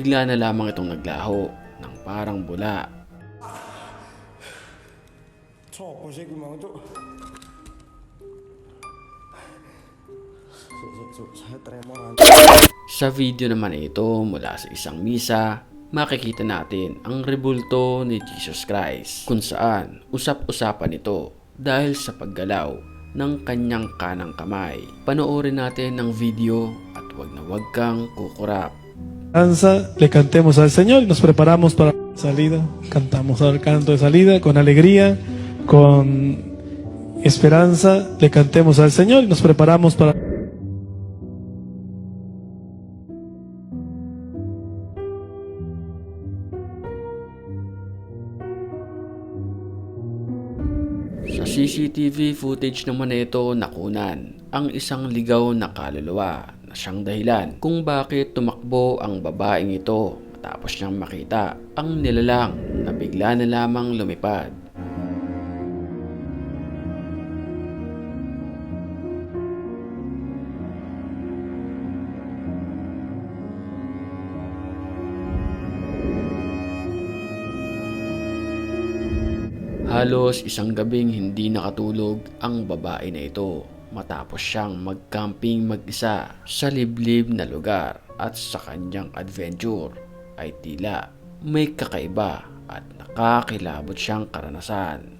bigla na lamang itong naglaho ng parang bula. Saya tremor. Sa video naman ito mula sa isang misa, makikita natin ang rebulto ni Jesus Christ kung saan usap-usapan ito dahil sa paggalaw ng kanyang kanang kamay. Panoorin natin ang video at wag kang kukurap. Le cantemos al Señor y nos preparamos para la salida. Cantamos el canto de salida con alegría, con esperanza. Le cantemos al Señor y nos preparamos para... Sa CCTV footage naman na ito nakunan ang isang ligaw na kaluluwa na siyang dahilan kung bakit tumakbo ang babaeng ito matapos niyang makita ang nilalang na bigla na lamang lumipad. Halos isang gabing hindi nakatulog ang babae na ito matapos siyang mag-camping mag-isa sa liblib na lugar at sa kanyang adventure ay tila may kakaiba at nakakilabot siyang karanasan.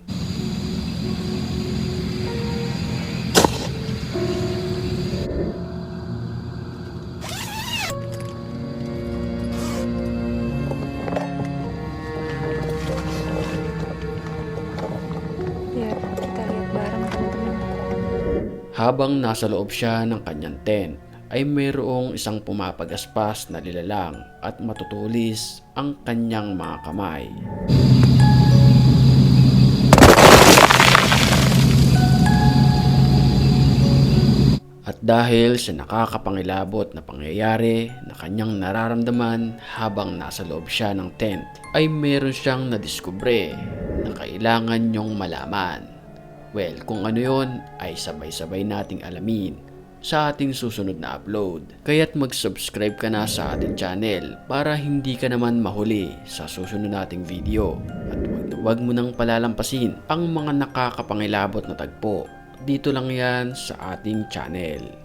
Ya, kita lihat bareng teman-teman. Habang nasa loob siya ng kanyang tent, ay mayroong isang pumapagaspas na nilalang at matutulis ang kanyang mga kamay. At dahil sa nakakapangilabot na pangyayari na kanyang nararamdaman habang nasa loob siya ng tent, ay meron siyang nadiskubre na kailangan niyong malaman. Well, kung ano yon ay sabay-sabay nating alamin sa ating susunod na upload. Kaya't mag-subscribe ka na sa ating channel para hindi ka naman mahuli sa susunod nating video. At wag mo nang palalampasin ang mga nakakapangilabot na tagpo. Dito lang yan sa ating channel.